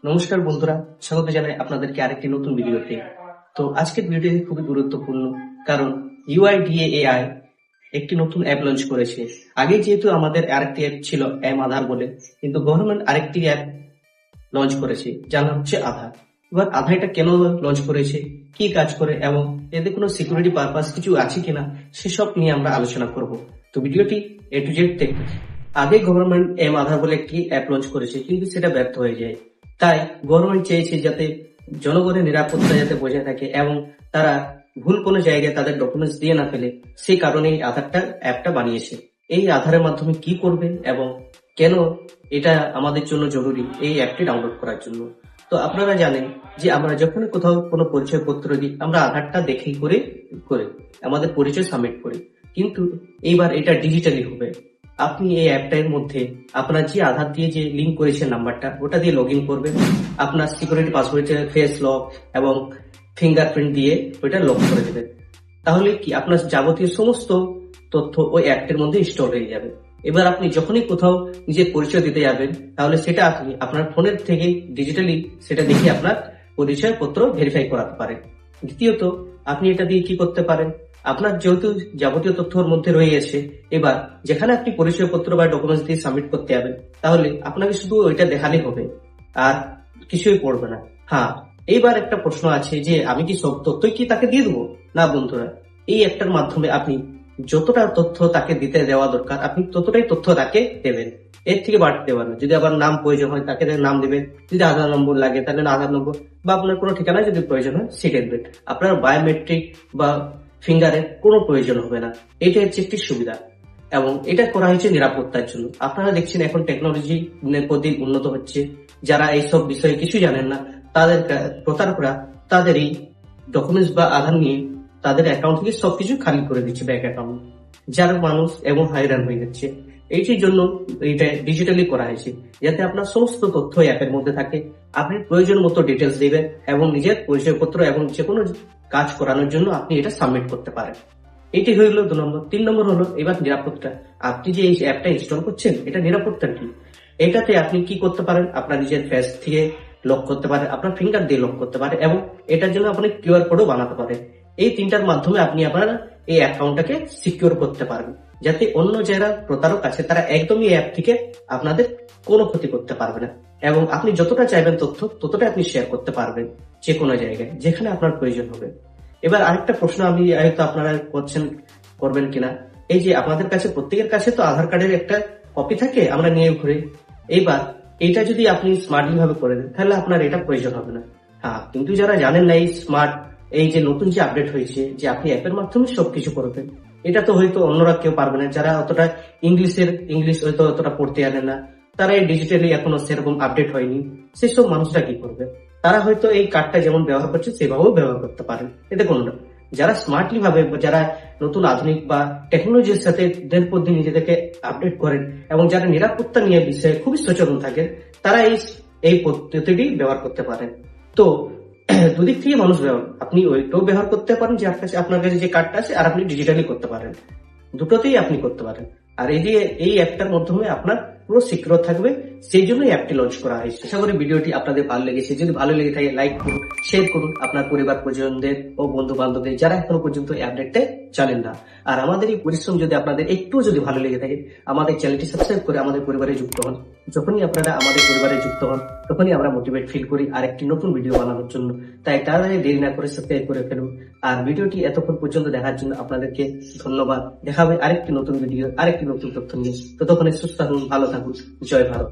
নমস্কার বন্ধুরা, স্বাগত জানাই আপনাদেরকে আরেকটি নতুন ভিডিওতে। তো আজকের ভিডিওটি খুবই গুরুত্বপূর্ণ, কারণ UIDAI একটি নতুন অ্যাপ লঞ্চ করেছে। আগে যেহেতু আমাদের আরেকটি অ্যাপ ছিল আধার বলে, কিন্তু গভর্নমেন্ট আরেকটি অ্যাপ লঞ্চ করেছে, যার নাম হচ্ছে আধার। এবার আধারটা কেন লঞ্চ করেছে, কি কাজ করে এবং এতে কোনো সিকিউরিটি পারপাস কিছু আছে কিনা, সেসব নিয়ে আমরা আলোচনা করব। তো ভিডিওটি A to Z দেখুন। আগে গভর্নমেন্ট আধার বলে একটি অ্যাপ লঞ্চ করেছে, কিন্তু সেটা ব্যর্থ হয়ে যায়। তাই গভর্নমেন্ট চেয়েছে যাতে জনগণের নিরাপত্তা যাতে বজায় থাকে এবং তারা ভুল কোনো জায়গায় তাদের ডকুমেন্টস দিয়ে না ফেলে, সেই কারণে এই অ্যাপটা বানিয়েছে। এই আধারের মাধ্যমে কি করবে এবং কেন এটা আমাদের জন্য জরুরি এই অ্যাপটি ডাউনলোড করার জন্য। তো আপনারা জানেন যে আমরা যখন কোথাও কোনো পরিচয় পত্র দিই, আমরা আধারটা দেখেই করে আমাদের পরিচয় সাবমিট করি, কিন্তু এইবার এটা ডিজিটালি হবে। আপনি এই অ্যাপটার মধ্যে আপনার যে আধার দিয়ে যে লিঙ্ক করেছেন নাম্বারটা, ওটা দিয়ে লগ ইন করবেন। আপনার সিকিউরিটি পাসওয়ার্ড, ফেস লক এবং ফিঙ্গারপ্রিন্ট দিয়ে ওইটা লক করে দেবেন। তাহলে কি আপনার যাবতীয় সমস্ত তথ্য ওই অ্যাপটির মধ্যে স্টোর হয়ে যাবে। এবার আপনি যখনই কোথাও নিজের পরিচয় দিতে যাবেন, তাহলে সেটা আপনি আপনার ফোনের থেকে ডিজিটালি সেটা দেখে আপনার পরিচয় পত্র ভেরিফাই করাতে পারেন। দ্বিতীয়ত, আপনি এটা দিয়ে কি করতে পারেন, আপনার যেহেতু যাবতীয় তথ্যের মধ্যে রয়ে গেছে, এবার যেখানে আপনি পরিচয় পত্র বা ডকুমেন্টস দিয়ে সাবমিট করতে যাবেন, তাহলে আপনাকে শুধু ওইটা দেখালেই হবে, আর কিছুই পড়বে না। হ্যাঁ, এইবার একটা প্রশ্ন আছে যে আমি কি সব তথ্যই কি তাকে দিয়ে দেবো? না বন্ধুরা, এই অ্যাপটার মাধ্যমে আপনি যতটা তথ্য তাকে দিতে দেওয়া দরকার, আপনি ততটাই তথ্য তাকে দেবেন, এর থেকে বাড়তে দেবেন না। যদি আবার নাম প্রয়োজন হয়, তাকে নাম দেবেন। যদি আধার নম্বর লাগে, তাহলে আধার নম্বর, বা আপনার কোনো ঠিকানা যদি প্রয়োজন হয় সেটা দেবেন। আপনার বায়োমেট্রিক বা ফিঙ্গারের কোনো প্রয়োজন হবে না। এটা হচ্ছে একটি সুবিধা, এবং এটা করা হয়েছে নিরাপত্তার জন্য। আপনারা দেখছেন এখন টেকনোলজি দিনের পর দিন উন্নত হচ্ছে। যারা এইসব বিষয়ে কিছু জানেন না, তাদের প্রতারকরা তাদের এই ডকুমেন্টস বা আধার নিয়ে তাদের অ্যাকাউন্ট থেকে সবকিছু খালি করে দিচ্ছে, ব্যাংক অ্যাকাউন্ট, যার মানুষ এবং হয়রান হয়ে যাচ্ছে। এইটির জন্য এইটা ডিজিটালি করা হয়েছে, যাতে আপনার সমস্ত তথ্য অ্যাপের মধ্যে থাকে। আপনি প্রয়োজন মতো ডিটেলস দিবেন এবং নিজের পরিচয়পত্র এবং যে কোনো কাজ করানোর জন্য আপনি এটা সাবমিট করতে পারেন। এটি হইল 2 নম্বর। 3 নম্বর হলো এবার নিরাপত্তা। আপনি যে এই অ্যাপটা ইনস্টল করছেন, এটা নিরাপত্তা কি? এটাতে আপনি কি করতে পারেন, আপনার নিজের ফেস থেকে লক করতে পারেন, আপনার ফিঙ্গার দিয়ে লক করতে পারেন, এবং এটার জন্য আপনি QR কোডও বানাতে পারেন। এই তিনটার মাধ্যমে আপনি আপনার এই অ্যাকাউন্টটাকে সিকিউর করতে পারবেন, যাতে অন্য যারা প্রতারক আছে তারা একদমই অ্যাপ থেকে আপনাদের কোনো ক্ষতি করতে পারবে না। এবং আপনি যতটা চাইবেন তথ্য, ততটা আপনি শেয়ার করতে পারবেন যে কোনো জায়গায়, যেখানে আপনার প্রয়োজন হবে। এবার আরেকটা প্রশ্ন আমি হয়তো আপনারা করবেন কিনা, এই যে আপনাদের কাছে প্রত্যেকের কাছে তো আধার কার্ডের একটা কপি থাকে, আমরা নিয়ে ঘুরে। এইবার এইটা যদি আপনি স্মার্টলি ভাবে করে দেন, তাহলে আপনার এটা প্রয়োজন হবে না। হ্যাঁ, কিন্তু যারা জানেন না এই স্মার্ট, এই যে নতুন যে আপডেট হয়েছে যে আপনি অ্যাপের মাধ্যমে সবকিছু করবেন, এটা তো হয়তো অন্যরা কেউ পারবে না। যারা অতটা ইংলিশ হয়তো অতটা পড়তে জানে না, তারা এই ডিজিটালি এখনো সেরকম আপডেট হয়নি, সেসব মানুষরা কি করবে? তারা হয়তো এই কার্ডটা যেমন ব্যবহার করছে সেভাবেও ব্যবহার করতে পারেন, এতে কোনো না। যারা স্মার্টলি ভাবে, যারা নতুন আধুনিক বা টেকনোলজির সাথে দিনের পর দিন নিজেদেরকে আপডেট করেন এবং যারা নিরাপত্তা নিয়ে বিষয়ে খুবই সচেতন থাকেন, তারা এই পদ্ধতিটি ব্যবহার করতে পারেন। তো দুদিক থেকে মানুষ আপনি ওইটাও ব্যবহার করতে পারেন যে আপনার কাছে যে কার্ডটা আছে, আর আপনি ডিজিটালি করতে পারেন, দুটোতেই আপনি করতে পারেন। আর এই অ্যাপটার মাধ্যমে আপনার পুরো সিকিউর থাকবে, সেই জন্য অ্যাপটি লঞ্চ করা হয়েছে। আশা করি ভিডিওটি আপনাদের ভালো লেগেছে। যদি ভালো লেগে থাকে লাইক করুন, শেয়ার করুন আপনার পরিবার পরিজনদের ও বন্ধু বান্ধবদের, যারা এখনো পর্যন্ত এই আপডেটটা জানেন না। আর আমাদের এই পরিশ্রম যদি আপনাদের একটু যদি ভালো লেগে থাকে, আমাদের চ্যানেলটি সাবস্ক্রাইব করে আমাদের পরিবারে যুক্ত হন। যখনই আপনারা আমাদের পরিবারে যুক্ত হন, তখনই আমরা মোটিভেট ফিল করি আর একটি নতুন ভিডিও বানানোর জন্য। তাই তাড়াতাড়ি দেরি না করে সাবস্ক্রাইব করে ফেলুন। আর ভিডিওটি এতক্ষণ পর্যন্ত দেখার জন্য আপনাদেরকে ধন্যবাদ। দেখা হবে আরেকটি নতুন ভিডিও, আরেকটি নতুন তথ্য নিয়ে। ততক্ষণে সুস্থ থাকুন, ভালো থাকুন। জয় ভারত।